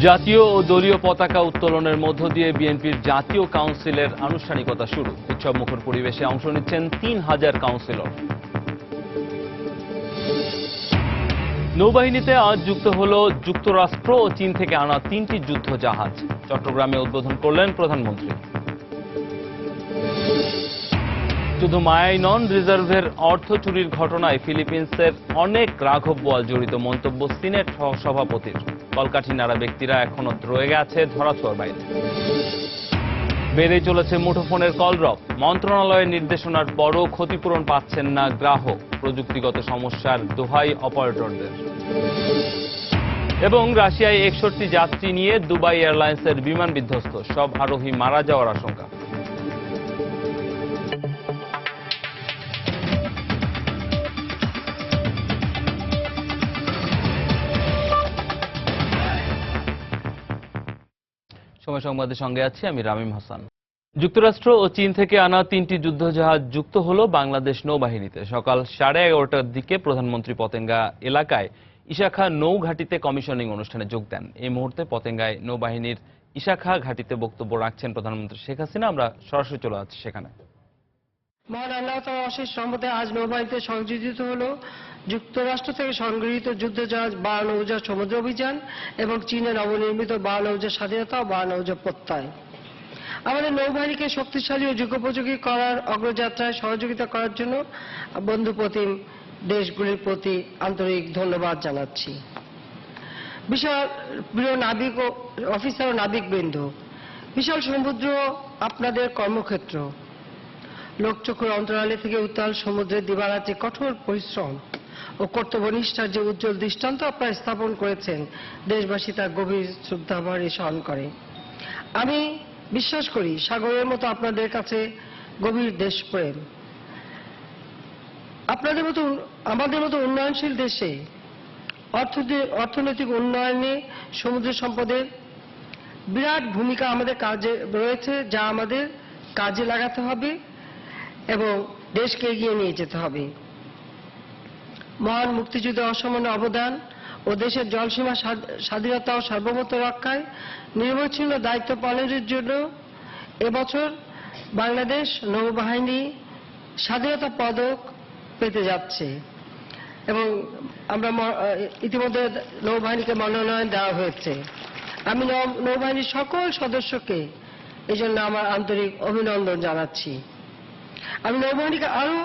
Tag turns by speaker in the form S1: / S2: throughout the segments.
S1: জাতীয় ও দলীয় পতাকা উত্তোলনের মধ্য দিয়ে বিএনপির জাতীয় কাউন্সিলের আনুষ্ঠানিকতা শুরু। উৎসবমুখর পরিবেশে অংশ নিচ্ছেন ৩,০০০ কাউন্সিলর। নৌবাহিনীতে আজ যুক্ত হল যুক্তরাষ্ট্র ও চীন থেকে আনা ৩টি যুদ্ধ জাহাজ। চট্টগ্রামে উদ্বোধন করলেন প্রধানমন্ত্রী। শুধু মায়াই নন, রিজার্ভের অর্থ চুরির ঘটনায় ফিলিপিন্সের অনেক রাঘব বোয়াল জড়িত মন্তব্য সিনেট সভাপতির। কলকাঠি নাড়া ব্যক্তিরা এখনো রয়ে গেছে ধরাছোঁয়ার বাইরে। বেড়ে চলেছে মুঠোফোনের কলরব। মন্ত্রণালয়ের নির্দেশনার পরও ক্ষতিপূরণ পাচ্ছেন না গ্রাহক। প্রযুক্তিগত সমস্যার দোহাই অপারেটরদের। এবং রাশিয়ায় ৬১ যাত্রী নিয়ে দুবাই এয়ারলাইন্সের বিমান বিধ্বস্ত, সব আরোহী মারা যাওয়ার আশঙ্কা। সময় সংবাদের সঙ্গে আছি আমি রামিম হাসান। যুক্তরাষ্ট্র ও চীন থেকে আনা ৩টি যুদ্ধজাহাজ যুক্ত হল বাংলাদেশ নৌবাহিনীতে। সকাল 11:30টার দিকে প্রধানমন্ত্রী পতেঙ্গা এলাকায় ইশাখা নৌঘাটিতে কমিশনিং অনুষ্ঠানে যোগ দেন। এই মুহূর্তে পতেঙ্গায় নৌবাহিনীর ইশাখা ঘাটিতে বক্তব্য রাখছেন প্রধানমন্ত্রী শেখ হাসিনা। আমরা সরাসরি চলে যাচ্ছি সেখানে।
S2: মহান আল্লাহ তাআলার অশেষ রহমতে আজ নৌবাহিনীতে সংযোজিত হলো যুক্তরাষ্ট্র থেকে সংগৃহীত যুদ্ধজাহাজ 12 নৌজার সমুদ্র অভিযান এবং চীনের নবনির্মিত 12 নৌজার স্বাধীনতা ও 12 নৌজার প্রত্যয়। আমাদের নৌবাহিনীকে শক্তিশালী ও যুগোপযোগী করার অগ্রযাত্রায় সহযোগিতা করার জন্য বন্ধুপ্রতিম দেশগুলির প্রতি আন্তরিক ধন্যবাদ জানাচ্ছি। বিশাল প্রিয় নাবিক ও অফিসার ও নাবিকবৃন্দ, বিশাল সমুদ্র আপনাদের কর্মক্ষেত্র। লোকচক্ষুর অন্তরালে থেকে উত্তাল সমুদ্রের দিবারাত্রি কঠোর পরিশ্রম ও কর্তব্যনিষ্ঠার যে উজ্জ্বল দৃষ্টান্ত আপনারা স্থাপন করেছেন, দেশবাসী তার গভীর শ্রদ্ধাভরে স্মরণ করে। আমি বিশ্বাস করি সাগরের মতো আপনাদের কাছে গভীর দেশপ্রেম। আপনাদের মতো আমাদের মতো উন্নয়নশীল দেশে অর্থনৈতিক উন্নয়নে সমুদ্র সম্পদের বিরাট ভূমিকা আমাদের কাজে রয়েছে, যা আমাদের কাজে লাগাতে হবে এবং দেশকে এগিয়ে নিয়ে যেতে হবে। মহান মুক্তিযুদ্ধে অসামান্য অবদান ও দেশের জলসীমা স্বাধীনতা ও সার্বভৌমত্ব রক্ষায় নিরবচ্ছিন্ন দায়িত্ব পালনের জন্য এবছর বাংলাদেশ নৌবাহিনী স্বাধীনতা পদক পেতে যাচ্ছে এবং আমরা ইতিমধ্যে নৌবাহিনীকে মনোনয়ন দেওয়া হয়েছে। আমি নৌবাহিনীর সকল সদস্যকে এই জন্য আমার আন্তরিক অভিনন্দন জানাচ্ছি। আমি নৌবাহিনীকে আরো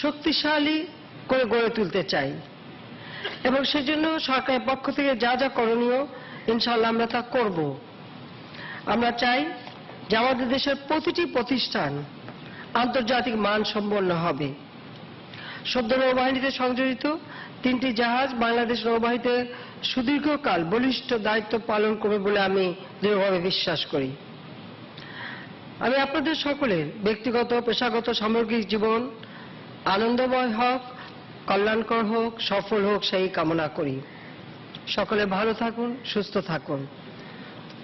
S2: শক্তিশালী করে গড়ে তুলতে চাই এবং সেজন্য সরকারের পক্ষ থেকে যা যা করণীয় ইনশাআল্লাহ আমরা তা করব। আমরা চাই যে আমাদের দেশের প্রতিটি প্রতিষ্ঠান আন্তর্জাতিক মান সম্পন্ন হবে। সদ্য নৌবাহিনীতে সংযোজিত 3টি জাহাজ বাংলাদেশ নৌবাহিনীতে সুদীর্ঘকাল বলিষ্ঠ দায়িত্ব পালন করবে বলে আমি দৃঢ়ভাবে বিশ্বাস করি। আমি আপনাদের সকলের ব্যক্তিগত পেশাগত সামগ্রিক জীবন আনন্দময় হোক, কল্যাণকর হোক, সফল হোক সেই কামনা করি। সকলে ভালো থাকুন, সুস্থ থাকুন।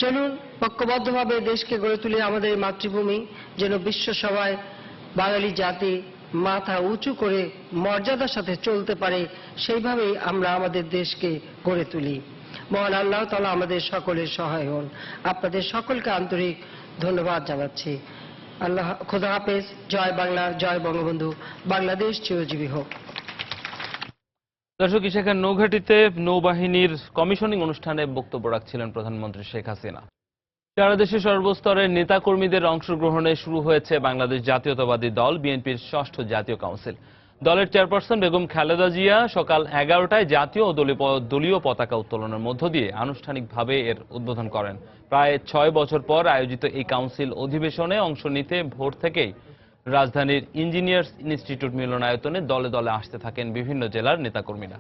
S2: চলুন ঐক্যবদ্ধভাবে দেশকে গড়ে তুলে আমাদের মাতৃভূমি যেন বিশ্ব সভায় বাঙালি জাতি মাথা উঁচু করে মর্যাদার সাথে চলতে পারে, সেইভাবেই আমরা আমাদের দেশকে গড়ে তুলি। মহান আল্লাহ তাআলা আমাদের সকলের সহায় হন। আপনাদের সকলকে আন্তরিক ধন্যবাদ জানাচ্ছি। আল্লাহ, খোদা হাফেজ। জয় বাংলা, জয় বঙ্গবন্ধু। বাংলাদেশ চিরজীবী হোক।
S1: দর্শক, ইশাখার নৌঘাটিতে নৌবাহিনীর কমিশনিং অনুষ্ঠানে বক্তব্য রাখছিলেন প্রধানমন্ত্রী শেখ হাসিনা। সারা দেশে সর্বস্তরের নেতাকর্মীদের অংশগ্রহণে শুরু হয়েছে বাংলাদেশ জাতীয়তাবাদী দল বিএনপির 6ষ্ঠ জাতীয় কাউন্সিল। দলের চেয়ারপারসন বেগম খালেদা জিয়া সকাল 11টায় জাতীয় ও দলীয় পতাকা উত্তোলনের মধ্য দিয়ে আনুষ্ঠানিকভাবে এর উদ্বোধন করেন। প্রায় 6 বছর পর আয়োজিত এই কাউন্সিল অধিবেশনে অংশ নিতে ভোর থেকেই রাজধানীর ইঞ্জিনিয়ার্স ইনস্টিটিউট মিলনায়তনে দলে দলে আসতে থাকেন বিভিন্ন জেলার নেতাকর্মীরা।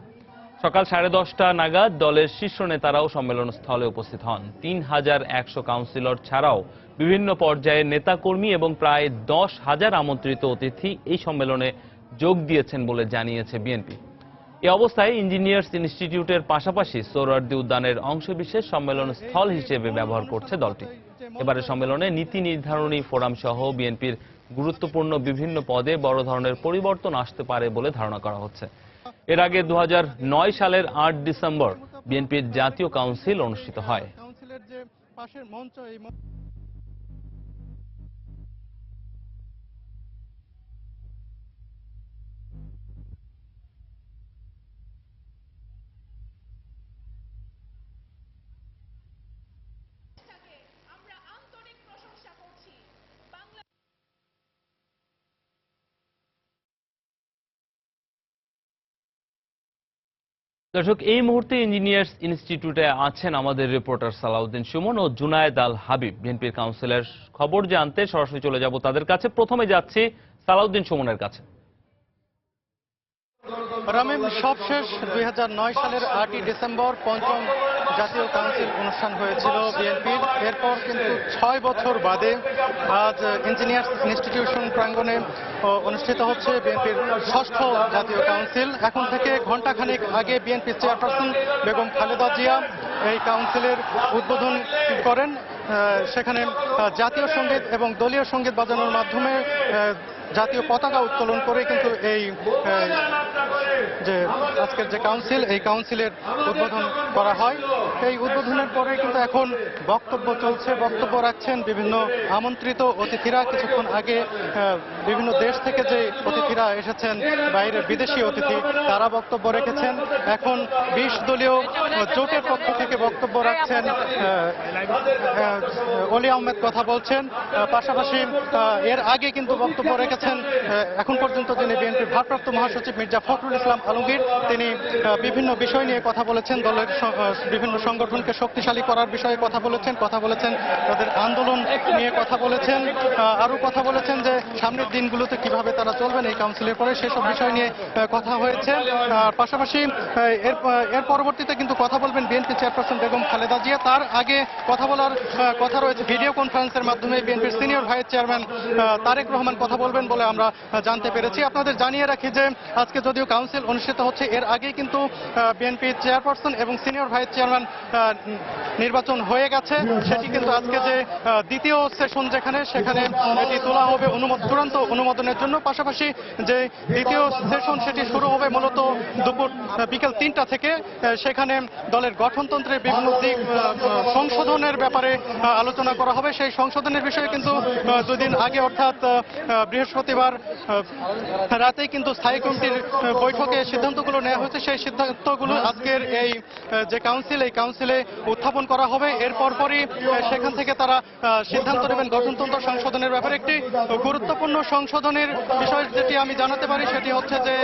S1: সকাল 10:30টা নাগাদ দলের শীর্ষ নেতারাও সম্মেলন স্থলে উপস্থিত হন। 3100 কাউন্সিলর ছাড়াও বিভিন্ন পর্যায়ের নেতাকর্মী এবং প্রায় 10,000 আমন্ত্রিত অতিথি এই সম্মেলনে যোগ দিয়েছেন বলে জানিয়েছে বিএনপি। এই অবস্থায় ইঞ্জিনিয়ার্স ইনস্টিটিউটের পাশাপাশি সোহরাওয়ার্দী উদ্যানের অংশবিশেষ সম্মেলন স্থল হিসেবে ব্যবহার করছে দলটি। এবারের সম্মেলনে নীতি নির্ধারণী ফোরাম সহ বিএনপির গুরুত্বপূর্ণ বিভিন্ন পদে বড় ধরনের পরিবর্তন আসতে পারে বলে ধারণা করা হচ্ছে। এর আগে 2009 সালের 8 ডিসেম্বর বিএনপির জাতীয় কাউন্সিল অনুষ্ঠিত হয়।
S3: যে পাশের মঞ্চ, এই
S4: আমরা আন্তরিক প্রশংসা করছি।
S1: দর্শক, এই মুহূর্তে ইঞ্জিনিয়ার্স ইনস্টিটিউটে আছেন আমাদের রিপোর্টার সালাউদ্দিন সুমন ও জুনায়েদ আল হাবিব। বিএনপির কাউন্সিলর খবর জানতে সরাসরি চলে যাব তাদের কাছে। প্রথমে যাচ্ছি সালাউদ্দিন সুমনের কাছে।
S3: রামিম, সবশেষ 2009 সালের 8ই ডিসেম্বর পঞ্চম জাতীয় কাউন্সিল অনুষ্ঠান হয়েছিল বিএনপির। এরপর কিন্তু 6 বছর বাদে আজ ইঞ্জিনিয়ার্স ইনস্টিটিউশন প্রাঙ্গণে অনুষ্ঠিত হচ্ছে বিএনপির 6ষ্ঠ জাতীয় কাউন্সিল। এখন থেকে ঘণ্টাখানেক আগে বিএনপির চেয়ারপারসন বেগম খালেদা জিয়া এই কাউন্সিলের উদ্বোধন করেন। সেখানে জাতীয় সঙ্গীত এবং দলীয় সঙ্গীত বাজানোর মাধ্যমে জাতীয় পতাকা উত্তোলন করে কিন্তু এই যে আজকের যে কাউন্সিল, এই কাউন্সিলের উদ্বোধন করা হয়। এই উদ্বোধনের পরে কিন্তু এখন বক্তব্য চলছে। বক্তব্য রাখছেন বিভিন্ন আমন্ত্রিত অতিথিরা। কিছুক্ষণ আগে বিভিন্ন দেশ থেকে যে অতিথিরা এসেছেন, বাইরের বিদেশি অতিথি, তারা বক্তব্য রেখেছেন। এখন 20 দলীয় জোটের পক্ষ থেকে বক্তব্য রাখছেন অলি আহমেদ, কথা বলছেন। পাশাপাশি এর আগে কিন্তু বক্তব্য রেখেছেন এখন পর্যন্ত যিনি বিএনপির ভারপ্রাপ্ত মহাসচিব মির্জা ফখরুল ইসলাম আলমগীর। তিনি বিভিন্ন বিষয় নিয়ে কথা বলেছেন, দলের বিভিন্ন সংগঠনকে শক্তিশালী করার বিষয়ে কথা বলেছেন, তাদের আন্দোলন নিয়ে কথা বলেছেন, আরো কথা বলেছেন যে সামনের দিনগুলোতে কিভাবে তারা চলবেন এই কাউন্সিলের পরে, সেসব বিষয় নিয়ে কথা হয়েছে। পাশাপাশি এর পরবর্তীতে কিন্তু কথা বলবেন বিএনপি চেয়ারপারসন বেগম খালেদা জিয়া। তার আগে কথা বলার কথা রয়েছে ভিডিও কনফারেন্সের মাধ্যমে বিএনপির senior vice chairman Tarique Rahman কথা বলবেন বলে আমরা জানতে পেরেছি। আপনাদের জানিয়ে রাখি যে আজকে যদিও কাউন্সিল অনুষ্ঠিত হচ্ছে, এর আগেই কিন্তু বিএনপি চেয়ারপারসন এবং সিনিয়র ভাইস চেয়ারম্যান নির্বাচন হয়ে গেছে। সেটি কিন্তু আজকে যে দ্বিতীয় সেশন সেখানে এটি তোলা হবে চূড়ান্ত অনুমোদনের জন্য। পাশাপাশি যে দ্বিতীয় সেশন সেটি শুরু হবে মূলত বিকেল 3টা থেকে। সেখানে দলের গঠনতন্ত্রের বিভিন্ন দিক সংশোধনের ব্যাপারে আলোচনা করা হবে। সেই সংশোধনের বিষয়ে কিন্তু 2 দিন আগে অর্থাৎ বৃহস্পতিবার রাতেই কিন্তু স্থায়ী কমিটির বৈঠকে সিদ্ধান্তগুলো নেওয়া হয়েছে। সেই সিদ্ধান্তগুলো আজকের এই যে কাউন্সিল, এই কাউন্সিলে উত্থাপন করা হবে। এর পরপরই সেখান থেকে তারা সিদ্ধান্ত নেবেন গঠনতন্ত্র সংশোধনের ব্যাপারে। একটি গুরুত্বপূর্ণ সংশোধনের বিষয় যেটি আমি জানাতে পারি সেটি হচ্ছে যে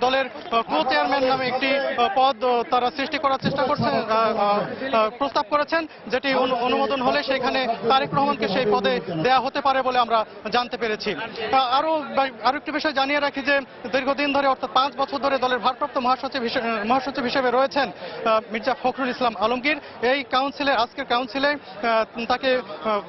S3: দলের কো চেয়ারম্যান নামে একটি পদ তারা সৃষ্টি করার চেষ্টা করছেন, প্রস্তাব করেছেন, যেটি অনুমোদন হলে সেখানে তারেক রহমানকে সেই পদে দেয়া হতে পারে বলে আমরা জানতে পেরেছি। আরো একটি বিষয় জানিয়ে রাখি যে দীর্ঘদিন ধরে অর্থাৎ 5 বছর ধরে দলের ভারপ্রাপ্ত মহাসচিব হিসেবে রয়েছেন মির্জা ফখরুল ইসলাম আলমগীর। এই কাউন্সিলে, আজকের কাউন্সিলে তাকে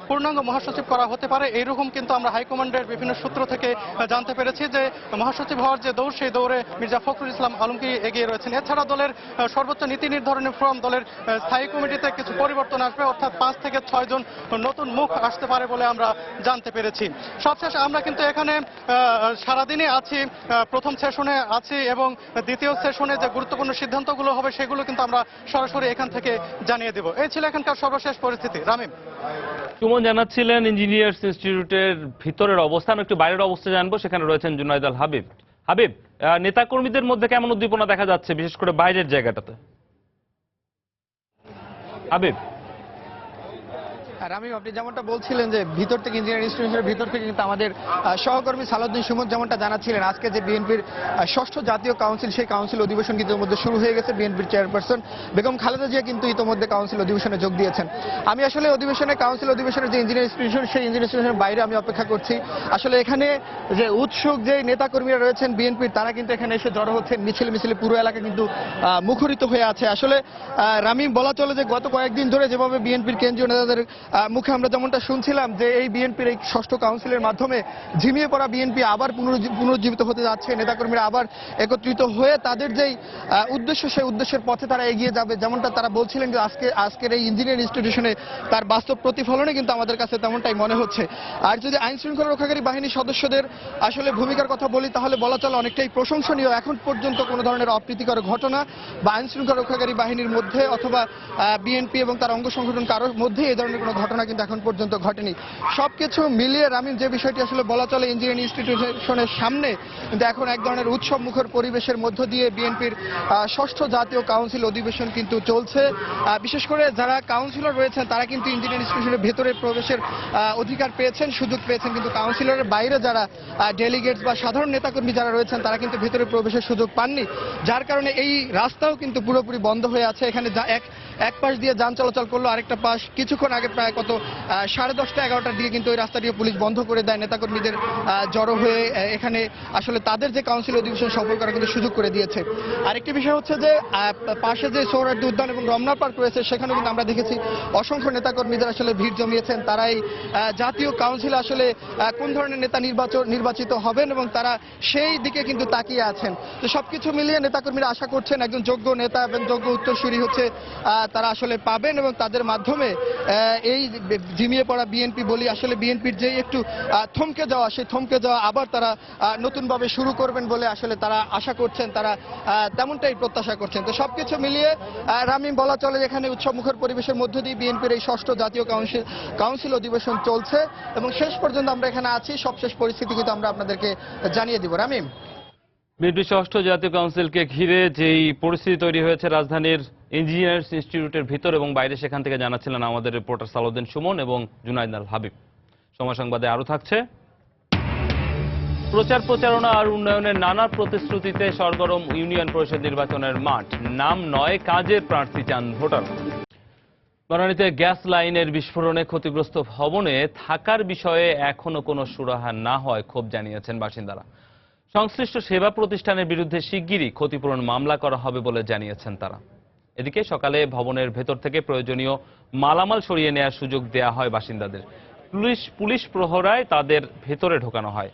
S3: পূর্ণাঙ্গ মহাসচিব করা হতে পারে, এইরকম কিন্তু আমরা হাইকমান্ডের বিভিন্ন সূত্র থেকে জানতে পেরেছি যে মহাসচিব হওয়ার যে দৌড়, সেই দৌড়ে মির্জা ফখরুল ইসলাম আলমগীর এগিয়ে রয়েছেন। এছাড়া দলের সর্বোচ্চ নীতি নির্ধারণী ফোরাম, দলের স্থায়ী কমিটিতে কিছু পরিবর্তন আসবে, অর্থাৎ 5 থেকে 6 জন নতুন মুখ আসতে পারে বলে আমরা জানতে পেরেছি। সবশেষ আমরা কিন্তু এখানে সারাদিনে আছি, প্রথম সেশনে আছি এবং দ্বিতীয় সেশনে যে গুরুত্বপূর্ণ সিদ্ধান্তগুলো হবে সেগুলো কিন্তু আমরা সরাসরি এখান থেকে জানিয়ে দেব। এই ছিল এখানকার সর্বশেষ পরিস্থিতি। রামিম।
S1: সুমন জানাচ্ছিলেন ইঞ্জিনিয়ার্স ইনস্টিটিউটের ভিতরের অবস্থান। একটু বাইরের অবস্থা জানবো, সেখানে রয়েছেন জুনায়েদ আল হাবিব। হাবিব, নেতাকর্মীদের মধ্যে কেমন উদ্দীপনা দেখা যাচ্ছে, বিশেষ করে বাইরের জায়গাটাতে? হাবিব।
S5: রামিম, আপনি যেমনটা বলছিলেন যে ভিতর থেকে ইঞ্জিনিয়ারিং ইনস্টিটিউশনের ভিতর থেকে কিন্তু আমাদের সহকর্মী সালাউদ্দিন সুমন যেমনটা জানাচ্ছিলেন, আজকে যে বিএনপির 6ষ্ঠ জাতীয় কাউন্সিল, সেই কাউন্সিল অধিবেশন কিন্তু ইতিমধ্যে শুরু হয়ে গেছে। বিএনপির চেয়ারপারসন বেগম খালেদা জিয়া কিন্তু ইতিমধ্যে কাউন্সিল অধিবেশনে যোগ দিয়েছেন। আমি আসলে কাউন্সিল অধিবেশনের যে ইঞ্জিনিয়ারিং ইনস্টিটিউশন, সেই ইঞ্জিনিয়ারিং ইনস্টিটিউশনের বাইরে আমি অপেক্ষা করছি। আসলে এখানে যে উৎসুক যে নেতাকর্মীরা রয়েছেন বিএনপির, তারা কিন্তু এখানে এসে জড়ো হচ্ছেন। মিছিলে পুরো এলাকা কিন্তু মুখরিত হয়ে আছে। আসলে রামিম, বলা চলে যে গত কয়েকদিন ধরে যেভাবে বিএনপির কেন্দ্রীয় নেতাদের মুখে আমরা যেমনটা শুনছিলাম যে এই বিএনপির এই ষষ্ঠ কাউন্সিলের মাধ্যমে ঝিমিয়ে পড়া বিএনপি আবার পুনরুজ্জীবিত হতে যাচ্ছে, নেতাকর্মীরা আবার একত্রিত হয়ে তাদের যেই উদ্দেশ্য সেই উদ্দেশ্যের পথে তারা এগিয়ে যাবে। যেমনটা তারা বলছিলেন যে আজকের এই ইঞ্জিনিয়ারিং ইনস্টিটিউশনে তার বাস্তব প্রতিফলনে কিন্তু আমাদের কাছে তেমনটাই মনে হচ্ছে। আর যদি আইন শৃঙ্খলা রক্ষাকারী বাহিনীর সদস্যদের আসলে ভূমিকার কথা বলি তাহলে বলা চলে অনেকটাই প্রশংসনীয়। এখন পর্যন্ত কোনো ধরনের অপ্রীতিকর ঘটনা বা আইন শৃঙ্খলা রক্ষাকারী বাহিনীর মধ্যে অথবা বিএনপি এবং তার অঙ্গ সংগঠন কারোর মধ্যে এই ধরনের কোনো ঘটনা কিন্তু এখন পর্যন্ত ঘটেনি। সবকিছু মিলিয়ে রামিন যে বিষয়টি আসলে বলা চলে ইঞ্জিনিয়ারিং ইনস্টিটিউশনের সামনে কিন্তু এখন এক ধরনের উৎসব মুখর পরিবেশের মধ্য দিয়ে বিএনপির ষষ্ঠ জাতীয় কাউন্সিল অধিবেশন কিন্তু চলছে। বিশেষ করে যারা কাউন্সিলর রয়েছেন তারা কিন্তু ইঞ্জিনিয়ারিং ইনস্টিটিউশনের ভেতরে প্রবেশের অধিকার পেয়েছেন, সুযোগ পেয়েছেন, কিন্তু কাউন্সিলরের বাইরে যারা ডেলিগেটস বা সাধারণ নেতাকর্মী যারা রয়েছেন তারা কিন্তু ভেতরে প্রবেশের সুযোগ পাননি, যার কারণে এই রাস্তাও কিন্তু পুরোপুরি বন্ধ হয়ে আছে। এখানে এক পাশ দিয়ে যান চলাচল করলো, আরেকটা পাশ কিছুক্ষণ আগে প্রায় 10:30-11টার দিকে কিন্তু ওই রাস্তাটিও পুলিশ বন্ধ করে দেয়, নেতাকর্মীদের জড়ো হয়ে এখানে আসলে তাদের যে কাউন্সিল অধিবেশন সফল করার কিন্তু সুযোগ করে দিয়েছে। আরেকটি বিষয় হচ্ছে যে পাশে যে সোহরাওয়ার্দী উদ্যান এবং রমনা পার্ক রয়েছে সেখানেও কিন্তু আমরা দেখেছি অসংখ্য নেতাকর্মীদের আসলে ভিড় জমিয়েছেন। তারা এই জাতীয় কাউন্সিলে আসলে কোন ধরনের নেতা নির্বাচিত হবেন এবং তারা সেই দিকে কিন্তু তাকিয়ে আছেন। তো সবকিছু মিলিয়ে নেতাকর্মীরা আশা করছেন একজন যোগ্য নেতা এবং যোগ্য উত্তরসূরি হচ্ছে তারা আসলে পাবেন এবং তাদের মাধ্যমে এই ঝিমিয়ে পড়া বিএনপি বলি আসলে বিএনপির যে একটু থমকে যাওয়া সেই থমকে যাওয়া আবার তারা নতুনভাবে শুরু করবেন বলে আসলে তারা আশা করছেন, তারা তেমনটাই প্রত্যাশা করছেন। তো সবকিছু মিলিয়ে রামিম বলা চলে এখানে উৎসবমুখর পরিবেশের মধ্য দিয়ে বিএনপির এই ষষ্ঠ জাতীয় কাউন্সিল অধিবেশন চলছে এবং শেষ পর্যন্ত আমরা এখানে আছি। সবশেষ পরিস্থিতি কিন্তু আমরা আপনাদেরকে জানিয়ে দিব। রামিম,
S1: বিএনপি ষষ্ঠ জাতীয় কাউন্সিলকে ঘিরে যেই পরিস্থিতি তৈরি হয়েছে রাজধানীর ইঞ্জিনিয়ার্স ইনস্টিটিউটের ভিতর এবং বাইরে, সেখান থেকে জানাচ্ছিলেন আমাদের রিপোর্টার সালাউদ্দিন সুমন এবং জুনায়েদ আল হাবিব। সময় সংবাদে আরো থাকছে। প্রচারণা আর উন্নয়নের নানা প্রতিশ্রুতিতে সরগরম ইউনিয়ন পরিষদ নির্বাচনের মাঠ, নাম নয় কাজের প্রার্থী চান ভোটার। বনানীতে গ্যাস লাইনের বিস্ফোরণে ক্ষতিগ্রস্ত ভবনে থাকার বিষয়ে এখনো কোনো সুরাহা না হয় ক্ষোভ জানিয়েছেন বাসিন্দারা। সংশ্লিষ্ট সেবা প্রতিষ্ঠানের বিরুদ্ধে শিগগিরই ক্ষতিপূরণ মামলা করা হবে বলে জানিয়েছেন তারা। এদিকে সকালে ভবনের ভেতর থেকে প্রয়োজনীয় মালামাল সরিয়ে নেওয়ার সুযোগ দেয়া হয় বাসিন্দাদের। পুলিশ প্রহরায় তাদের ভেতরে ঢোকানো হয়।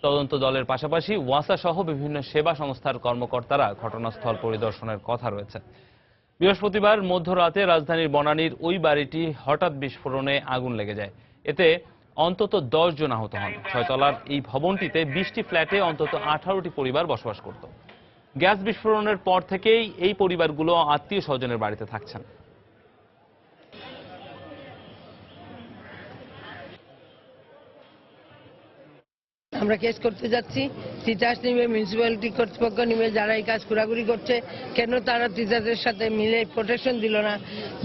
S1: তদন্ত দলের পাশাপাশি ওয়াসা সহ বিভিন্ন সেবা সংস্থার কর্মকর্তারা ঘটনাস্থল পরিদর্শনের কথা রয়েছে। বৃহস্পতিবার মধ্যরাতে রাজধানীর বনানীর ওই বাড়িটি হঠাৎ বিস্ফোরণে আগুন লেগে যায়। এতে অন্তত 10 জন আহত হন। 6 তলার এই ভবনটিতে 20টি ফ্ল্যাটে অন্তত 18টি পরিবার বসবাস করত। গ্যাস বিস্ফোরণের পর থেকেই এই পরিবারগুলো আত্মীয় স্বজনের বাড়িতে থাকছেন।
S6: আমরা কেস করতে যাচ্ছি, তিতাস নিবে, মিউনিসিপ্যালিটি কর্তৃপক্ষ নিবে, যারা এই কাজ ঘোরাঘুরি করছে কেন তারা তিতাসের সাথে মিলে প্রোটেকশন দিল না?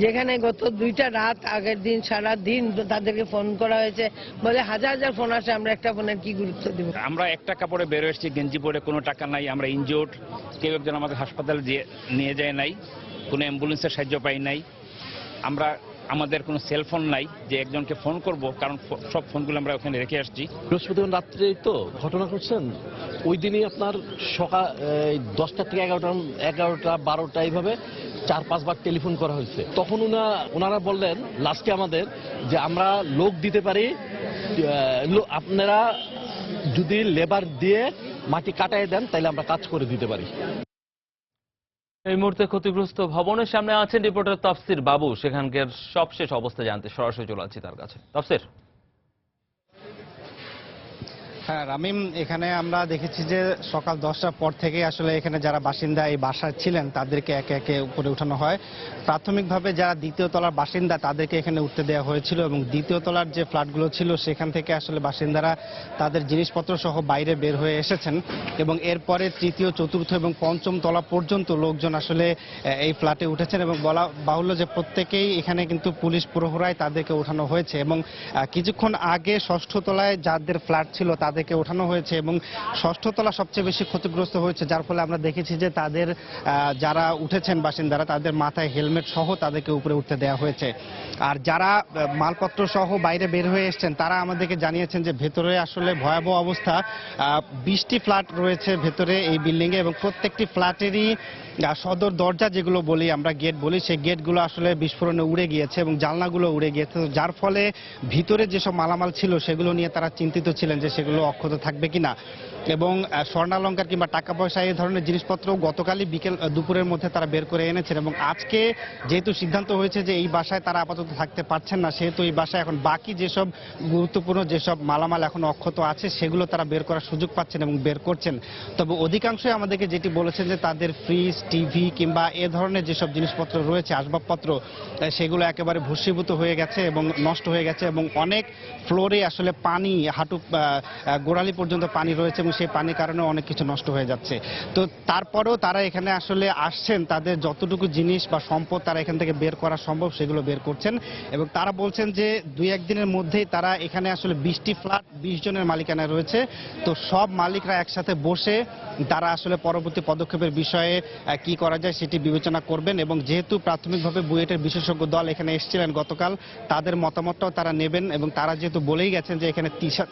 S6: যেখানে গত 2টা রাত আগের দিন সারা দিন তাদেরকে ফোন করা হয়েছে, বলে হাজার হাজার ফোন আসে, আমরা একটা ফোনের কি গুরুত্ব দিব?
S7: আমরা একটা কাপড়ে বের এসেছি, গেঞ্জি পরে, কোনো টাকা নাই, আমরা ইনজিওর্ড, কেউ একজন আমাদের হাসপাতালে নিয়ে যায় নাই, কোনো অ্যাম্বুলেন্সের সাহায্য পাই নাই, আমরা আমাদের কোনো সেলফোন নাই যে একজনকে ফোন করব, কারণ সব ফোনগুলো আমরা ওখানে রেখে আসছি।
S8: বৃহস্পতিবার রাত্রেই তো ঘটনা ঘটছেন, ওই দিনই আপনার সকাল 10টা থেকে 11টা 12টা এইভাবে 4-5 বার টেলিফোন করা হয়েছে। তখন ওনারা বললেন লাস্টে আমাদের যে আমরা লোক দিতে পারি, আপনারা যদি লেবার দিয়ে মাটি কাটায় দেন তাহলে আমরা কাজ করে দিতে পারি।
S1: এই মুহূর্তে ক্ষতিগ্রস্ত ভবনের সামনে আছেন রিপোর্টার তাফসির বাবু। সেখানকার সবশেষ অবস্থা জানতে সরাসরি চলে যাচ্ছি তার কাছে। তাফসির।
S3: হ্যাঁ রামিম, এখানে আমরা দেখেছি যে সকাল 10টার পর থেকে আসলে এখানে যারা বাসিন্দা এই বাসায় ছিলেন তাদেরকে একে একে উপরে উঠানো হয়। প্রাথমিকভাবে যারা দ্বিতীয় তলার বাসিন্দা তাদেরকে এখানে উঠতে দেওয়া হয়েছিল এবং দ্বিতীয় তলার যে ফ্ল্যাটগুলো ছিল সেখান থেকে আসলে বাসিন্দারা তাদের জিনিসপত্র সহ বাইরে বের হয়ে এসেছেন এবং এরপরে তৃতীয়, চতুর্থ এবং পঞ্চম তলা পর্যন্ত লোকজন আসলে এই ফ্ল্যাটে উঠেছেন এবং বলা বাহুল্য যে প্রত্যেকেই এখানে কিন্তু পুলিশ প্রহরায় তাদেরকে ওঠানো হয়েছে এবং কিছুক্ষণ আগে ষষ্ঠ তলায় যাদের ফ্ল্যাট ছিল তাদের
S9: তাদেরকে ওঠানো হয়েছে এবং ষষ্ঠ তলা সবচেয়ে বেশি ক্ষতিগ্রস্ত হয়েছে, যার ফলে আমরা দেখেছি যে তাদের যারা উঠেছেন বাসিন্দারা তাদের মাথায় হেলমেট সহ তাদেরকে উপরে উঠতে দেওয়া হয়েছে। আর যারা মালপত্র সহ বাইরে বের হয়ে এসেছেন তারা আমাদেরকে জানিয়েছেন যে ভেতরে আসলে ভয়াবহ অবস্থা। 20টি ফ্ল্যাট রয়েছে ভেতরে এই বিল্ডিং এ এবং প্রত্যেকটি ফ্ল্যাটেরই সদর দরজা যেগুলো বলি আমরা গেট বলি, সেই গেটগুলো আসলে বিস্ফোরণে উড়ে গিয়েছে এবং জানলাগুলো উড়ে গিয়েছে, যার ফলে ভিতরে যেসব মালামাল ছিল সেগুলো নিয়ে তারা চিন্তিত ছিলেন যে সেগুলো অক্ষত থাকবে কিনা। এবং স্বর্ণালঙ্কার কিংবা টাকা পয়সা এই ধরনের জিনিসপত্র গতকালই দুপুরের মধ্যে তারা বের করে এনেছেন এবং আজকে যেহেতু সিদ্ধান্ত হয়েছে যে এই বাসায় তারা আপাতত থাকতে পারছেন না, সেহেতু এই বাসায় এখন বাকি যেসব গুরুত্বপূর্ণ যেসব মালামাল এখন অক্ষত আছে সেগুলো তারা বের করার সুযোগ পাচ্ছেন এবং বের করছেন। তবে অধিকাংশই আমাদেরকে যেটি বলেছেন যে তাদের ফ্রিজ, টিভি কিংবা এ ধরনের যেসব জিনিসপত্র রয়েছে আসবাবপত্র সেগুলো একেবারে ভস্মীভূত হয়ে গেছে এবং নষ্ট হয়ে গেছে এবং অনেক ফ্লোরে আসলে পানি হাঁটু গোড়ালি পর্যন্ত পানি রয়েছে এবং সেই পানির কারণে অনেক কিছু নষ্ট হয়ে যাচ্ছে। তো তারপরেও তারা এখানে আসলে আসছেন, তাদের যতটুকু জিনিস বা সম্পদ তারা এখান থেকে বের করা সম্ভব সেগুলো বের করছেন এবং তারা বলছেন যে 2-1 দিনের মধ্যেই তারা এখানে আসলে 20টি ফ্ল্যাট 20 জনের মালিকানায় রয়েছে, তো সব মালিকরা একসাথে বসে তারা আসলে পরবর্তী পদক্ষেপের বিষয়ে কি করা যায় সেটি বিবেচনা করবেন এবং যেহেতু প্রাথমিকভাবে বুয়েটের বিশেষজ্ঞ দল এখানে এসেছিলেন গতকাল, তাদের মতামতটাও তারা নেবেন এবং তারা যেহেতু বলেই গেছেন যে এখানে